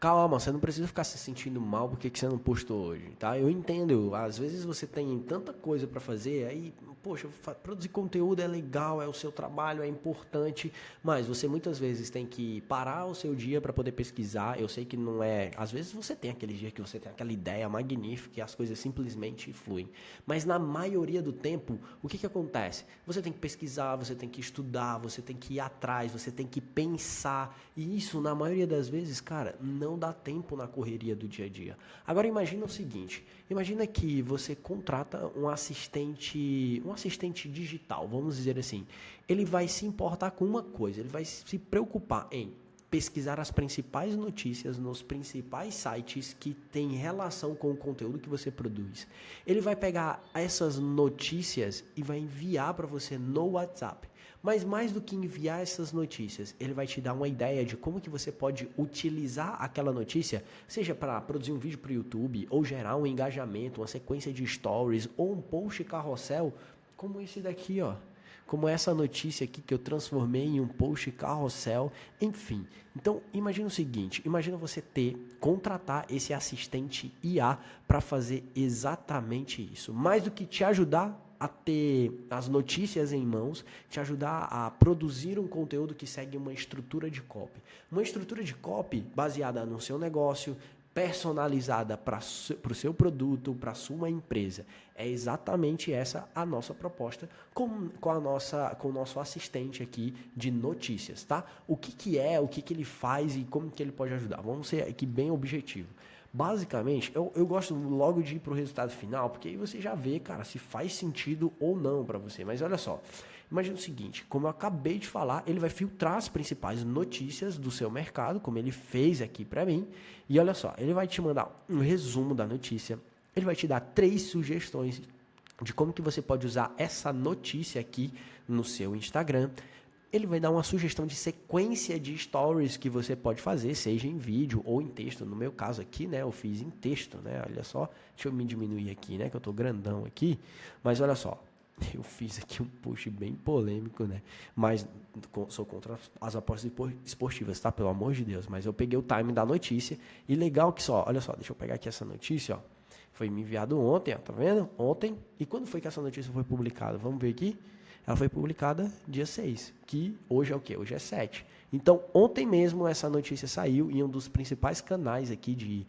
calma, você não precisa ficar se sentindo mal porque que você não postou hoje, tá? Eu entendo, às vezes você tem tanta coisa para fazer, aí, poxa, produzir conteúdo é legal, é o seu trabalho, é importante, mas você muitas vezes tem que parar o seu dia para poder pesquisar. Eu sei que não é, às vezes você tem aquele dia que você tem aquela ideia magnífica e as coisas simplesmente fluem, mas na maioria do tempo, o que acontece? Você tem que pesquisar, você tem que estudar, você tem que ir atrás, você tem que pensar, e isso na maioria das vezes, cara, não dá tempo na correria do dia a dia. Agora imagina o seguinte, imagina que você contrata um assistente digital, vamos dizer assim. Ele vai se importar com uma coisa, ele vai se preocupar em pesquisar as principais notícias nos principais sites que têm relação com o conteúdo que você produz. Ele vai pegar essas notícias e vai enviar para você no WhatsApp. Mas mais do que enviar essas notícias, ele vai te dar uma ideia de como que você pode utilizar aquela notícia, seja para produzir um vídeo para o YouTube, ou gerar um engajamento, uma sequência de stories, ou um post carrossel, como esse daqui, ó. Como essa notícia aqui que eu transformei em um post carrossel, enfim. Então, imagina o seguinte, imagina você contratar esse assistente IA para fazer exatamente isso. Mais do que te ajudar a ter as notícias em mãos, te ajudar a produzir um conteúdo que segue uma estrutura de copy. Uma estrutura de copy baseada no seu negócio, personalizada para o seu produto, para a sua empresa. É exatamente essa a nossa proposta com o nosso assistente aqui de notícias, tá? O que é, o que ele faz e como que ele pode ajudar. Vamos ser aqui bem objetivo. Basicamente, eu gosto logo de ir para o resultado final, porque aí você já vê, cara, se faz sentido ou não para você. Mas olha só, imagina o seguinte, como eu acabei de falar, ele vai filtrar as principais notícias do seu mercado, como ele fez aqui para mim. E olha só, ele vai te mandar um resumo da notícia, ele vai te dar 3 sugestões de como que você pode usar essa notícia aqui no seu Instagram. Ele vai dar uma sugestão de sequência de stories que você pode fazer, seja em vídeo ou em texto. No meu caso aqui, né, eu fiz em texto, né? Olha só, deixa eu me diminuir aqui, né, que eu tô grandão aqui. Mas olha só, eu fiz aqui um post bem polêmico, né? Mas sou contra as apostas esportivas, tá? Pelo amor de Deus. Mas eu peguei o time da notícia e legal que só, olha só, deixa eu pegar aqui essa notícia, ó. Foi me enviado ontem, ó, tá vendo? Ontem. E quando foi que essa notícia foi publicada? Vamos ver aqui. Ela foi publicada dia 6, que hoje é o quê? Hoje é 7. Então, ontem mesmo essa notícia saiu em um dos principais canais aqui de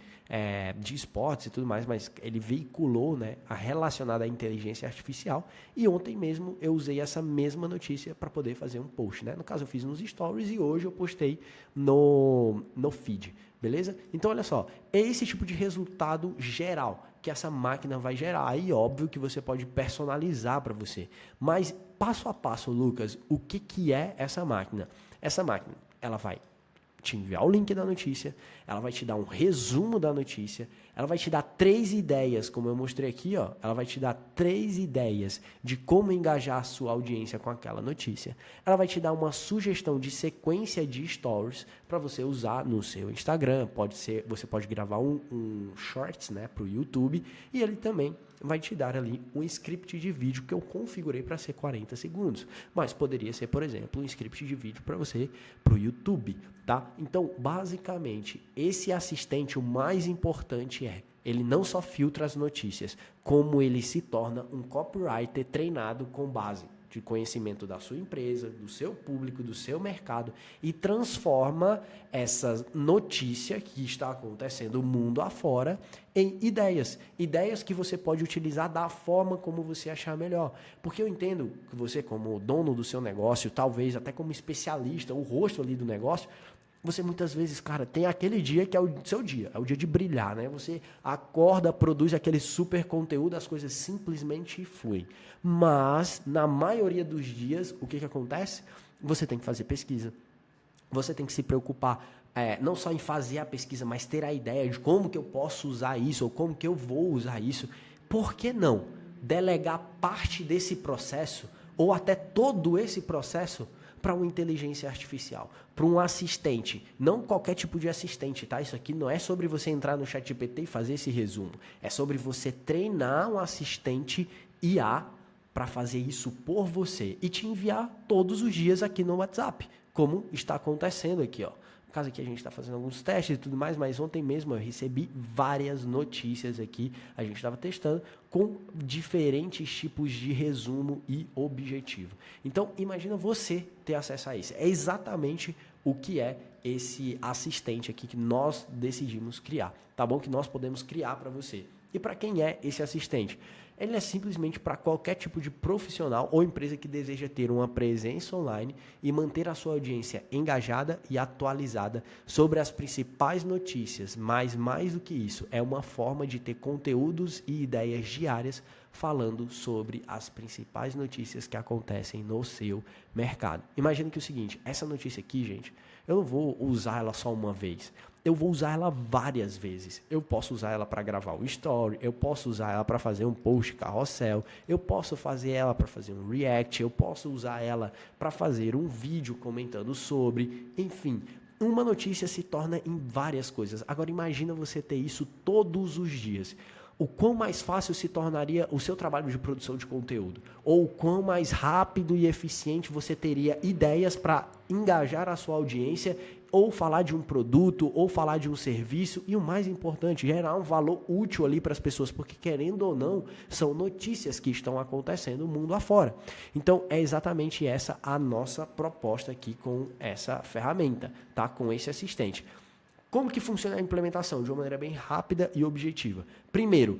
esportes e tudo mais, mas ele veiculou, né, a relacionada à inteligência artificial, e ontem mesmo eu usei essa mesma notícia para poder fazer um post, né? No caso, eu fiz nos stories e hoje eu postei no feed, beleza? Então, olha só, é esse tipo de resultado geral que essa máquina vai gerar. Aí, óbvio que você pode personalizar para você, mas passo a passo, Lucas, o que é essa máquina? Essa máquina, ela vai te enviar o link da notícia, ela vai te dar um resumo da notícia, ela vai te dar 3 ideias, como eu mostrei aqui, ó, ela vai te dar 3 ideias de como engajar a sua audiência com aquela notícia. Ela vai te dar uma sugestão de sequência de stories para você usar no seu Instagram, você pode gravar um shorts, né, para o YouTube, e ele também vai te dar ali um script de vídeo que eu configurei para ser 40 segundos, mas poderia ser, por exemplo, um script de vídeo para você para o YouTube, tá? Então, basicamente, esse assistente, o mais importante ele não só filtra as notícias, como ele se torna um copywriter treinado com base de conhecimento da sua empresa, do seu público, do seu mercado, e transforma essa notícia que está acontecendo mundo afora em ideias. Ideias que você pode utilizar da forma como você achar melhor. Porque eu entendo que você, como dono do seu negócio, talvez até como especialista, o rosto ali do negócio, você muitas vezes, cara, tem aquele dia que é o seu dia, é o dia de brilhar, né? Você acorda, produz aquele super conteúdo, as coisas simplesmente fluem. Mas, na maioria dos dias, o que acontece? Você tem que fazer pesquisa. Você tem que se preocupar não só em fazer a pesquisa, mas ter a ideia de como que eu posso usar isso, ou como que eu vou usar isso. Por que não delegar parte desse processo, ou até todo esse processo, para uma inteligência artificial, para um assistente, não qualquer tipo de assistente, tá? Isso aqui não é sobre você entrar no ChatGPT e fazer esse resumo, é sobre você treinar um assistente IA para fazer isso por você e te enviar todos os dias aqui no WhatsApp, como está acontecendo aqui, ó. No caso aqui a gente está fazendo alguns testes e tudo mais, mas ontem mesmo eu recebi várias notícias aqui, a gente estava testando com diferentes tipos de resumo e objetivo. Então, imagina você ter acesso a isso. É exatamente o que é esse assistente aqui que nós decidimos criar, tá bom? Que nós podemos criar para você. E para quem é esse assistente? Ele é simplesmente para qualquer tipo de profissional ou empresa que deseja ter uma presença online e manter a sua audiência engajada e atualizada sobre as principais notícias. Mas mais do que isso, é uma forma de ter conteúdos e ideias diárias falando sobre as principais notícias que acontecem no seu mercado. Imagina que é o seguinte, essa notícia aqui, gente, eu não vou usar ela só uma vez. Eu vou usar ela várias vezes. Eu posso usar ela para gravar o story, eu posso usar ela para fazer um post carrossel, eu posso fazer ela para fazer um react, eu posso usar ela para fazer um vídeo comentando sobre, enfim. Uma notícia se torna em várias coisas. Agora imagina você ter isso todos os dias. O quão mais fácil se tornaria o seu trabalho de produção de conteúdo? Ou o quão mais rápido e eficiente você teria ideias para engajar a sua audiência, ou falar de um produto, ou falar de um serviço, e o mais importante, gerar um valor útil ali para as pessoas, porque querendo ou não, são notícias que estão acontecendo no mundo afora. Então, é exatamente essa a nossa proposta aqui com essa ferramenta, tá? Com esse assistente. Como que funciona a implementação? De uma maneira bem rápida e objetiva. Primeiro,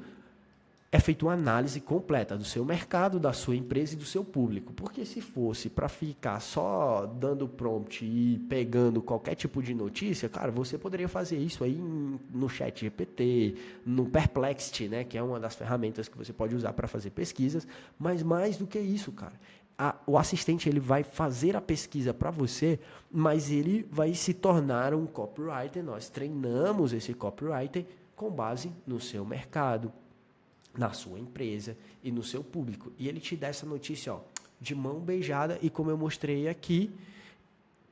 é feita uma análise completa do seu mercado, da sua empresa e do seu público. Porque se fosse para ficar só dando prompt e pegando qualquer tipo de notícia, cara, você poderia fazer isso aí no ChatGPT, no Perplexity, né, que é uma das ferramentas que você pode usar para fazer pesquisas. Mas mais do que isso, cara, o assistente ele vai fazer a pesquisa para você, mas ele vai se tornar um copywriter. Nós treinamos esse copywriter com base no seu mercado, na sua empresa e no seu público. E ele te dá essa notícia, ó, de mão beijada e, como eu mostrei aqui,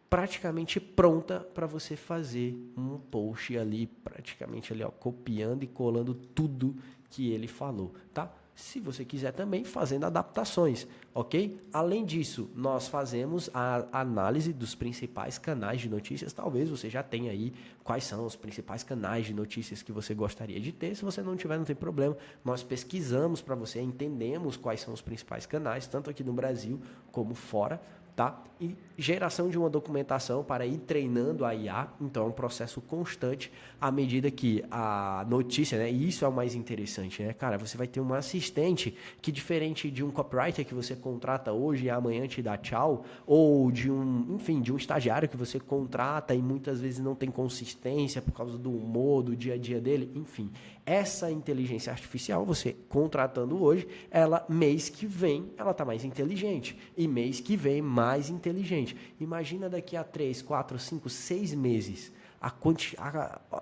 praticamente pronta para você fazer um post ali, praticamente ali, ó, copiando e colando tudo que ele falou, tá? Se você quiser também fazendo adaptações, ok? Além disso, nós fazemos a análise dos principais canais de notícias. Talvez você já tenha aí quais são os principais canais de notícias que você gostaria de ter. Se você não tiver, não tem problema. Nós pesquisamos para você, entendemos quais são os principais canais, tanto aqui no Brasil como fora, tá? E geração de uma documentação para ir treinando a IA. Então é um processo constante à medida que a notícia, né? E isso é o mais interessante, né, cara? Você vai ter um assistente que, diferente de um copywriter que você contrata hoje e amanhã te dá tchau, ou de um estagiário que você contrata e muitas vezes não tem consistência por causa do humor, do dia a dia dele, enfim. Essa inteligência artificial, você contratando hoje, ela mês que vem, ela está mais inteligente. E mês que vem, mais inteligente. Imagina daqui a 3, 4, 5, 6 meses,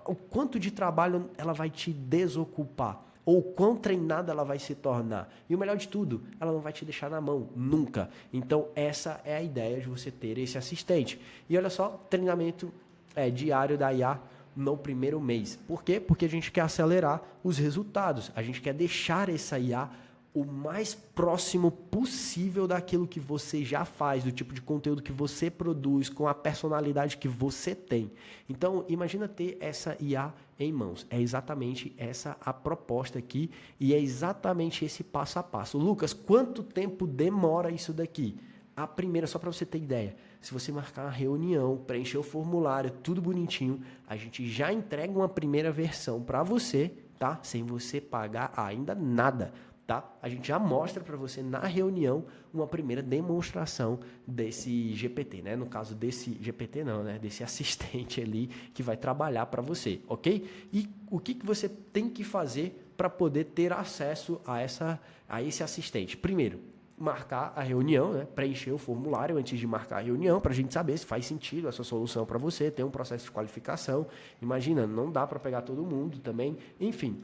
o quanto de trabalho ela vai te desocupar. Ou quão treinada ela vai se tornar. E o melhor de tudo, ela não vai te deixar na mão, nunca. Então, essa é a ideia de você ter esse assistente. E olha só, treinamento diário da IA no primeiro mês. Por quê? Porque a gente quer acelerar os resultados. A gente quer deixar essa IA o mais próximo possível daquilo que você já faz, do tipo de conteúdo que você produz, com a personalidade que você tem. Então, imagina ter essa IA em mãos. É exatamente essa a proposta aqui e é exatamente esse passo a passo. Lucas, quanto tempo demora isso daqui? A primeira, só para você ter ideia, se você marcar uma reunião, preencher o formulário, tudo bonitinho, a gente já entrega uma primeira versão para você, tá? Sem você pagar ainda nada. Tá? A gente já mostra para você na reunião uma primeira demonstração desse GPT, né? No caso desse GPT não, né? Desse assistente ali que vai trabalhar para você, ok? E o que você tem que fazer para poder ter acesso a esse assistente? Primeiro, marcar a reunião, né? Preencher o formulário antes de marcar a reunião para a gente saber se faz sentido essa solução para você, ter um processo de qualificação. Imagina, não dá para pegar todo mundo também, enfim.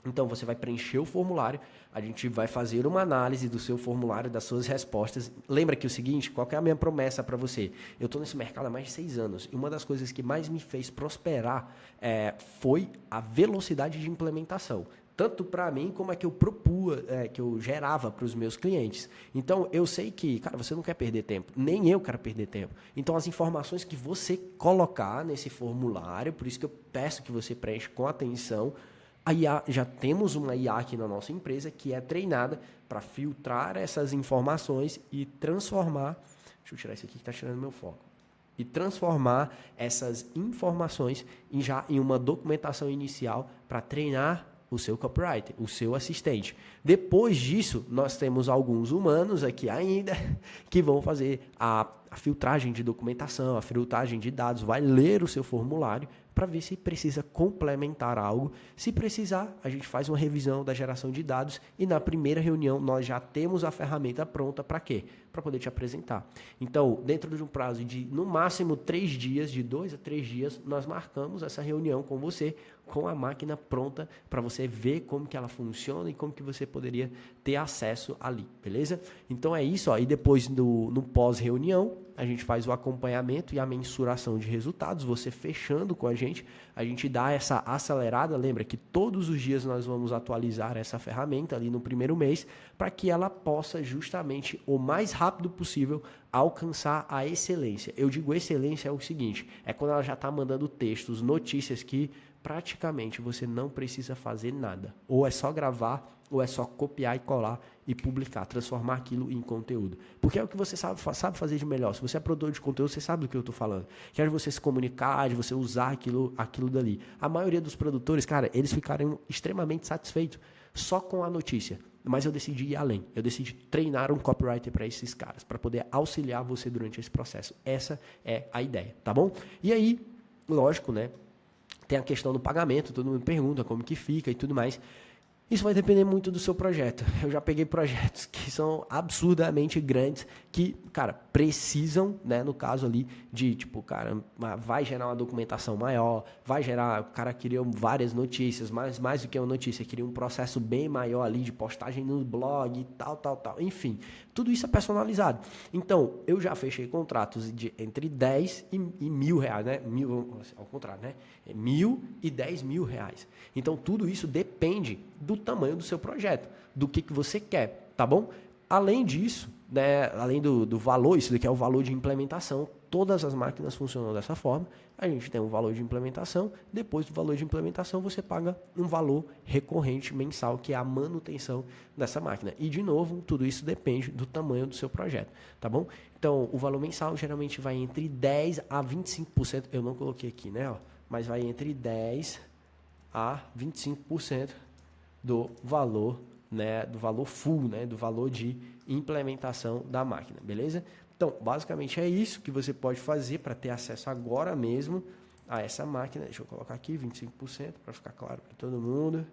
Então, você vai preencher o formulário, a gente vai fazer uma análise do seu formulário, das suas respostas. Lembra que o seguinte, qual que é a minha promessa para você? Eu estou nesse mercado há mais de 6 anos e uma das coisas que mais me fez prosperar foi a velocidade de implementação. tanto para mim como é que eu que eu gerava para os meus clientes. Então, eu sei que, cara, você não quer perder tempo, nem eu quero perder tempo. Então, as informações que você colocar nesse formulário, por isso que eu peço que você preencha com atenção, a IA, já temos uma IA aqui na nossa empresa que é treinada para filtrar essas informações e transformar. Deixa eu tirar isso aqui que está tirando meu foco. E transformar essas informações já em uma documentação inicial para treinar o seu copywriter, o seu assistente. Depois disso, nós temos alguns humanos aqui ainda que vão fazer a filtragem de documentação, a filtragem de dados, vai ler o seu formulário para ver se precisa complementar algo. Se precisar, a gente faz uma revisão da geração de dados e na primeira reunião nós já temos a ferramenta pronta para quê? Para poder te apresentar. Então, dentro de um prazo de no máximo 3 dias, de 2 a 3 dias, nós marcamos essa reunião com você, com a máquina pronta para você ver como que ela funciona e como que você poderia ter acesso ali, beleza? Então é isso, ó. E depois no pós-reunião, a gente faz o acompanhamento e a mensuração de resultados, você fechando com a gente dá essa acelerada, lembra que todos os dias nós vamos atualizar essa ferramenta ali no primeiro mês, para que ela possa justamente, o mais rápido possível, alcançar a excelência. Eu digo excelência é o seguinte, é quando ela já está mandando textos, notícias que praticamente você não precisa fazer nada. Ou é só gravar, ou é só copiar e colar e publicar, transformar aquilo em conteúdo. Porque é o que você sabe fazer de melhor. Se você é produtor de conteúdo, você sabe do que eu estou falando. Que é de você se comunicar, de você usar aquilo dali. A maioria dos produtores, cara, eles ficaram extremamente satisfeitos só com a notícia. Mas eu decidi ir além. Eu decidi treinar um copywriter para esses caras, para poder auxiliar você durante esse processo. Essa é a ideia, tá bom? E aí, lógico, né? Tem a questão do pagamento, todo mundo pergunta como que fica e tudo mais. Isso vai depender muito do seu projeto. Eu já peguei projetos que são absurdamente grandes, que, cara, precisam, né, no caso ali, de, tipo, cara, vai gerar uma documentação maior, vai gerar, o cara queria várias notícias, mas mais do que uma notícia, queria um processo bem maior ali de postagem no blog, tal. Enfim, tudo isso é personalizado. Então, eu já fechei contratos de entre 10 e R$1.000, né? Ao contrário, né? 1.000 e 10.000 reais. Então, tudo isso depende do tamanho do seu projeto, do que você quer, tá bom? Além disso, né, além do valor, isso daqui é o valor de implementação, todas as máquinas funcionam dessa forma, a gente tem um valor de implementação, depois do valor de implementação você paga um valor recorrente mensal, que é a manutenção dessa máquina. E, de novo, tudo isso depende do tamanho do seu projeto, tá bom? Então, o valor mensal geralmente vai entre 10% a 25%, eu não coloquei aqui, né, ó, mas vai entre 10% a 25% do valor, né, do valor full, né, do valor de implementação da máquina, beleza? Então, basicamente é isso que você pode fazer para ter acesso agora mesmo a essa máquina. Deixa eu colocar aqui 25% para ficar claro para todo mundo.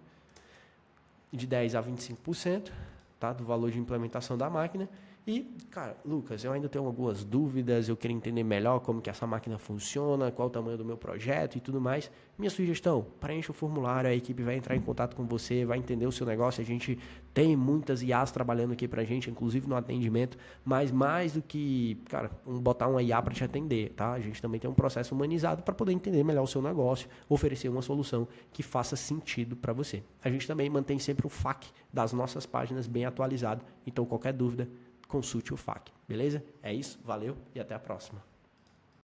De 10 a 25%, tá, do valor de implementação da máquina. E, cara, Lucas, eu ainda tenho algumas dúvidas, eu queria entender melhor como que essa máquina funciona, qual o tamanho do meu projeto e tudo mais. Minha sugestão, preencha o formulário, a equipe vai entrar em contato com você, vai entender o seu negócio. A gente tem muitas IAs trabalhando aqui pra gente, inclusive no atendimento, mas mais do que, cara, botar uma IA para te atender, tá? A gente também tem um processo humanizado para poder entender melhor o seu negócio, oferecer uma solução que faça sentido para você. A gente também mantém sempre o FAQ das nossas páginas bem atualizado, então qualquer dúvida, consulte o FAQ, beleza? É isso, valeu e até a próxima.